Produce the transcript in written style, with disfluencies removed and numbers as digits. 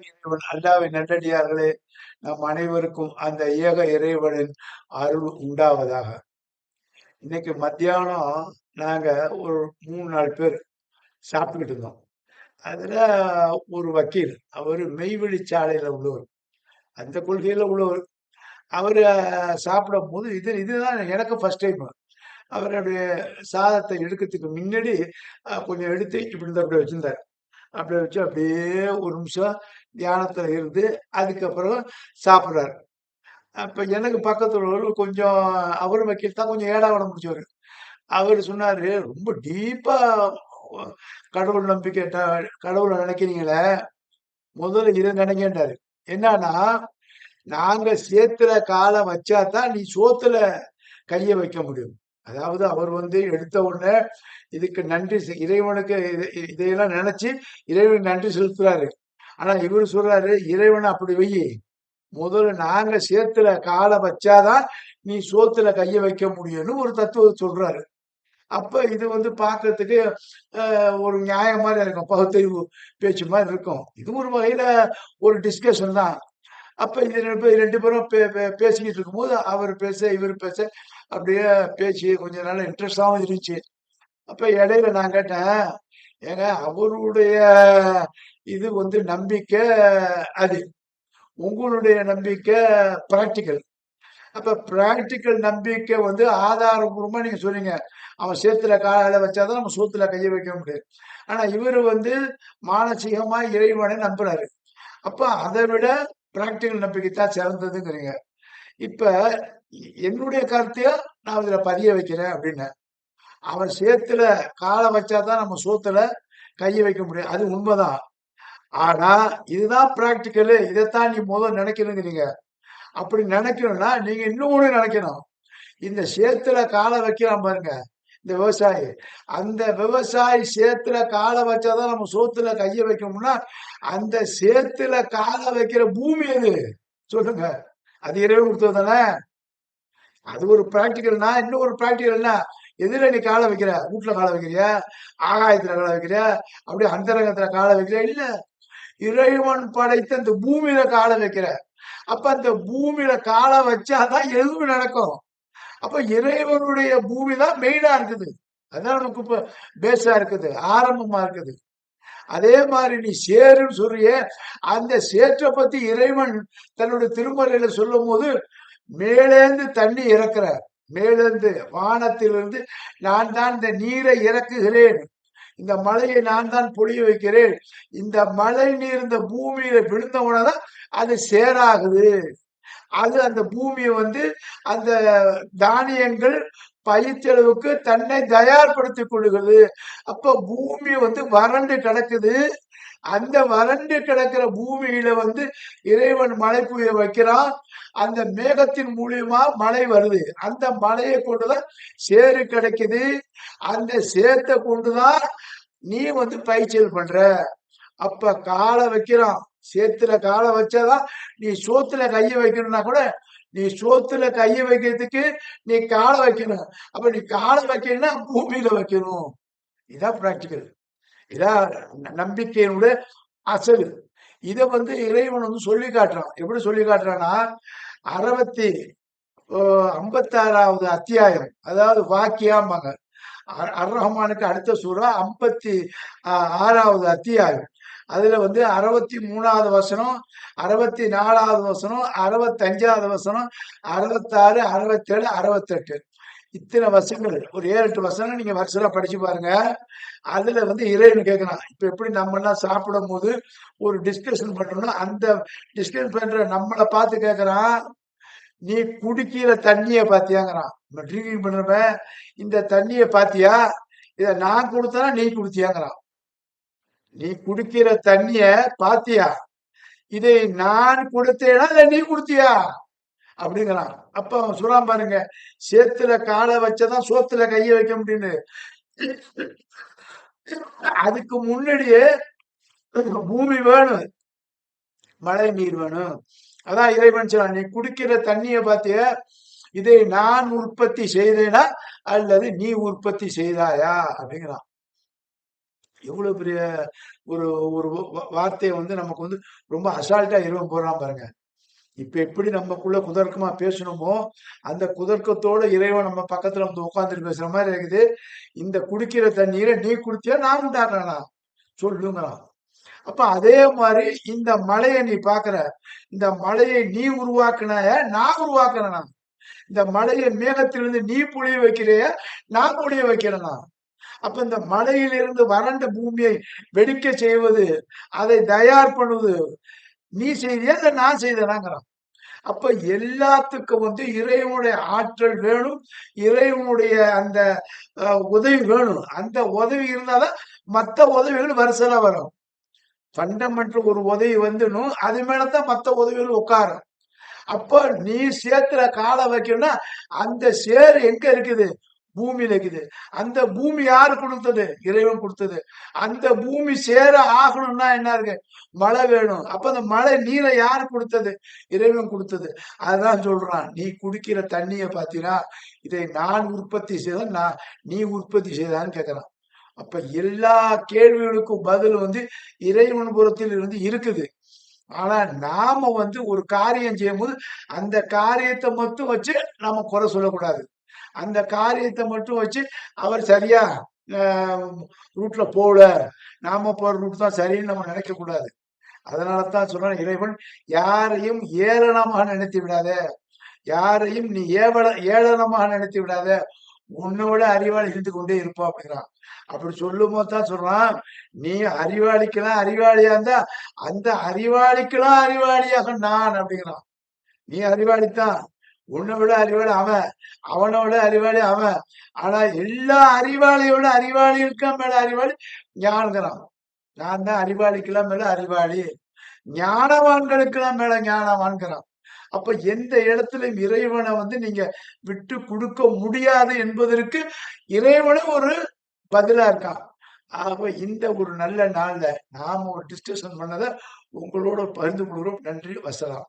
இறைவன் அல்லாஹ்வின் நல்லடியார்களே, நம் அனைவருக்கும் அந்த ஏக இறைவனின் அருள் உண்டாவதாக. இன்னைக்கு மத்தியானம் நாங்க ஒரு 3, 4 பேர் சாப்பிட்டுக்கிட்டு இருந்தோம். அதுல ஒரு வக்கீல், அவரு மெய்வழிச்சாலையில உள்ளவர். அந்த கொள்கையில உள்ளவர். அவரு சாப்பிடும்போது இதுதான் எனக்கு ஃபர்ஸ்ட் டைம். அவருடைய சாதத்தை எடுக்கிறதுக்கு முன்னாடி கொஞ்சம் எடுத்து இப்படி தான் இப்படி வச்சிருந்தாரு. அப்படியே வச்சு அப்படியே ஒரு நிமிஷம் தியானத்துல இருந்து அதுக்கப்புறம் சாப்பிடுறாரு. அப்ப எனக்கு பக்கத்துல உள்ளவரு கொஞ்சம் அவரும் வக்கீல் தான், கொஞ்சம் ஏடாகூடம் முடிச்சவரு. அவரு சொன்னாரு, "ரொம்ப டீப்பா கடவுள் நம்பிக்கை கடவுள நினைக்கிறீங்களே, முதல்ல இத நினைங்கன்றாரு." என்னன்னா, நாங்க சேத்துல கால வச்சா தான் நீ சோத்துல கைய வைக்க முடியும். அதாவது அவர் எடுத்த உடனே இதுக்கு நன்றி இறைவனுக்கு இதையெல்லாம் நினைச்சு இறைவனுக்கு நன்றி செலுத்துறாரு. ஆனா இவரு சொல்றாரு, "இறைவன அப்படி வையி. முதல்ல நாங்க சேத்துல கால வச்சாதான் நீ சோத்துல கைய வைக்க முடியும்னு" ஒரு தத்துவம் சொல்றாரு. அப்ப இது பார்க்கறதுக்கு ஒரு நியாயம் மாரி இருக்கும். பகுத்தறிவு பேச்சு மாரி இருக்கும். இது ஒரு வகையில ஒரு டிஸ்கஷன் தான். அப்ப இது 2 பேரும் பேசிக்கிட்டு இருக்கும்போது, அவர் பேச, இவர் பேச, அப்படியே பேச்சு கொஞ்சம் நல்லா இன்ட்ரெஸ்டாவும் இருந்துச்சு. அப்ப இடையில நான் கேட்டேன், "ஏங்க அவருடைய இது நம்பிக்கை அது. உங்களுடைய நம்பிக்கை பிராக்டிகல். அப்ப பிராக்டிகல் நம்பிக்கை ஆதாரபூர்வமா நீங்க சொன்னீங்க. அவன் சேத்துல கால வச்சாதான் நம்ம சோத்துல கைய வைக்க முடியும். ஆனா இவரு மானசீகமா இறைவனை நம்புறாரு. அப்ப அதை விட பிராக்டிகல் நம்பிக்கை தான் சிறந்ததுங்கிறீங்க. இப்ப என்னுடைய கருத்தையும் நான் இதுல பதிய வைக்கிறேன் அப்படின்னேன். அவன் சேத்துல கால வச்சாதான் நம்ம சோத்துல கைய வைக்க முடியும். அது உண்மைதான். ஆனா இதுதான் பிராக்டிகலு. இதைத்தான் நீ முதல் நினைக்கணுங்கிறீங்க. அப்படி நினைக்கணும்னா நீங்க இன்னொன்னு நினைக்கணும். இந்த சேத்துல கால வைக்கிறான் பாருங்க, இந்த விவசாயி. அந்த விவசாயி சேத்துல கால வச்சாதான் நம்ம சோத்துல கைய வைக்கணும்னா, அந்த சேத்துல கால வைக்கிற பூமி எது? சொல்லுங்க. அது இறைவன் கொடுத்தது தானே? அது ஒரு பிராக்டிகல்னா, இன்னும் ஒரு பிராக்டிகல் என்ன? எதுல நீ கால வைக்கிற? வீட்டுல கால வைக்கிறியா? ஆகாயத்துல கால வைக்கிறியா? அப்படியே அந்தரங்கத்துல கால வைக்கிறியா? இல்ல. இறைவன் படைத்த இந்த பூமியில கால வைக்கிற. அப்ப அந்த பூமியில கால வச்சாதான் எதுவும் நடக்கும். அப்ப இறைவனுடைய பூமி தான் மெயினா இருக்குது. அதான் நமக்கு இப்ப பேஸா இருக்குது, ஆரம்பமா இருக்குது. அதே மாதிரி நீ சேருன்னு சொல்றியே, அந்த சேற்றை பத்தி இறைவன் தன்னுடைய திருமறையில சொல்லும் போது, மேலேந்து தண்ணி இறக்குறார். மேலேந்து வானத்திலிருந்து நான் தான் இந்த நீரை இறக்குகிறேன். இந்த மழையை நான் தான் பொழிய வைக்கிறேன். இந்த மழை நீர் இந்த பூமியில விழுந்தவுடனேதான் அது சேராகுது. அது அந்த பூமியை அந்த தானியங்கள் பயிர்ச்செலவுக்கு தன்னை தயார்படுத்திக் கொள்ளுகிறது. அப்ப பூமி வறண்டு கிடக்குது. அந்த வறண்டு கிடக்கிற பூமியில இறைவன் மழை பெய்ய வைக்கிறான். அந்த மேகத்தின் மூலியமா மழை வருது. அந்த மழையை கொண்டுதான் சேறு கிடைக்குது. அந்த சேத்தை கொண்டுதான் நீ பயிற்சியல் பண்ற. அப்ப கால வைக்கிறான். சேத்துல கால வச்சாதான் நீ சோத்துல கைய வைக்கணும்னா கூட, நீ சோத்துல கைய வைக்கிறதுக்கு நீ கால வைக்கணும். அப்ப நீ கால வைக்கணும்னா பூமியில வைக்கணும். இதான் பிராக்டிகல். இதான் நம்பிக்கையினுடைய அசல். இத இறைவன் சொல்லி காட்டுறான். எப்படி சொல்லி காட்டுறான்னா, 60 56வது அத்தியாயம், அதாவது வாக்கியாம்பாங்க. அர் ரஹ்மானுக்கு அடுத்த சூறா 56வது அத்தியாயம். அதுல 63வது வசனம், 64வது வசனம், 65வது வசனம், 66, 67, 68 இத்தனை வசனங்கள், ஒரு 7, 8 வசனம் நீங்க வரிசையா படிச்சு பாருங்க. அதுல இறைவன் கேட்கலாம். இப்ப எப்படி நம்ம எல்லாம் சாப்பிடும் போது ஒரு டிஸ்கஷன் பண்றோம்னா, அந்த டிஸ்கஷன் பண்ற நம்மளை பார்த்து கேட்கறான், நீ குடிக்கிற தண்ணிய பாத்தியாங்கிறான். நம்ம ட்ரிங்கிங் பண்றவன், இந்த தண்ணிய பாத்தியா? இத நான் கொடுத்தனா நீ குடிச்சியாங்கிறான். நீ குடிக்கிற தண்ணிய பாத்தியா? இதை நான் கொடுத்தேனா இல்ல நீ குடுத்தியா? அப்படிங்கிறான். அப்ப அவன் சொல்றான் பாருங்க, சேத்துல கால வச்சதான் சோத்துல கைய வைக்க முடியும்னு. அதுக்கு முன்னாடியே பூமி வேணும், மழை நீர் வேணும். அதான் இறைவன் சொல்றான், நீ குடிக்கிற தண்ணிய பாத்தியா? இதை நான் உற்பத்தி செய்தேனா அல்லது நீ உற்பத்தி செய்தாயா அப்படிங்கிறான். எவ்வளவு பெரிய ஒரு ஒரு வார்த்தையை வந்து நமக்கு வந்து ரொம்ப அசால்ட்டா இறைவன் போடுறான் பாருங்க. இப்ப எப்படி நமக்குள்ள குதர்க்கமா பேசணுமோ, அந்த குதர்க்கத்தோட இறைவன் நம்ம பக்கத்துல வந்து உட்கார்ந்துட்டு பேசுற மாதிரி இருக்குது. இந்த குடிக்கிற தண்ணீரை நீ குடித்தியா நான் உண்டாக்குறேனா சொல்லுங்கிறான். அப்ப அதே மாதிரி இந்த மலையை நீ பாக்குற, இந்த மலையை நீ உருவாக்குனாய நான் உருவாக்குறேனா? இந்த மலையை மேகத்திலிருந்து நீ பொழிய வைக்கிறைய நான் பொழிய வைக்கிறேனா? அப்ப இந்த மலையிலிருந்து வறண்ட பூமியை வெடிக்க செய்வது, அதை தயார் பண்ணுவது நீ செய்தியா இல்ல நான் செய்தேனாங்கிறான். அப்ப எல்லாத்துக்கும் வந்து இறைவனுடைய ஆற்றல் வேணும். இறைவனுடைய அந்த உதவி வேணும். அந்த உதவி இருந்தாதான் மத்த உதவிகள் வரிசலா வரும். ஃபண்டமெண்டல் ஒரு உதவி வந்துடும், அது மேலதான் மத்த உதவிகள் உட்காரும். அப்ப நீ சேத்துல காலை வைக்கணும்னா அந்த சேர் எங்க இருக்குது? பூமியில இருக்குது. அந்த பூமி யாரு கொடுத்தது? இறைவன் கொடுத்தது. அந்த பூமி சேர ஆகணும்னா என்ன இருக்கு? மழை வேணும். அப்ப அந்த மழை நீரை யாரு கொடுத்தது? இறைவன் கொடுத்தது. அதான் சொல்றான், நீ குடிக்கிற தண்ணிய பாத்தீனா, இதை நான் உற்பத்தி செய்தேன், நீ உற்பத்தி செய்தான்னு கேட்கிறான். அப்ப எல்லா கேள்விகளுக்கும் பதில் வந்து இறைவன் புறத்தில் இருந்து இருக்குது. ஆனா நாம வந்து ஒரு காரியம் செய்யும்போது அந்த காரியத்தை மட்டும் வச்சு நாம குறை சொல்லக்கூடாது. அந்த காரியத்தை மட்டும் வச்சு அவர் சரியா ரூட்ல போல, நாம போற ரூட் தான் சரின்னு நம்ம நினைக்க கூடாது. அதனாலதான் சொல்றேன், இறைவன் யாரையும் ஏளனமாக நினைத்து விடாத, யாரையும் நீ ஏளனமாக நினைத்து விடாத, உன்னை விட அறிவாளி இருந்து கொண்டே இருப்பா அப்படிங்கிறான். அப்படி சொல்லும் போது தான் சொல்றான், நீ அறிவாளிக்கெல்லாம் அறிவாளியா இருந்தா அந்த அறிவாளிக்கெல்லாம் அறிவாளியாக நான் அப்படிங்கிறான். நீ அறிவாளித்தான், உன்னை விட அறிவாளி அவன், அவனை விட அறிவாளி அவன். ஆனா எல்லா அறிவாளியோட அறிவாளிகளுக்கும் மேல அறிவாளி ஞான்கிறான். நான் தான் அறிவாளிக்கெல்லாம் மேல அறிவாளி, ஞானவான்களுக்கெல்லாம் மேல ஞானவான்கிறான். அப்ப எந்த இடத்திலும் இறைவனை வந்து நீங்க விட்டு கொடுக்க முடியாது என்பதற்கு இறைவனும் ஒரு பதிலா இருக்கான். ஆக இந்த ஒரு நல்ல நாள்ல நாம ஒரு டிஸ்கஷன் பண்ணதை உங்களோட பகிர்ந்து கொள்கிறோம். நன்றி, வசலாம்.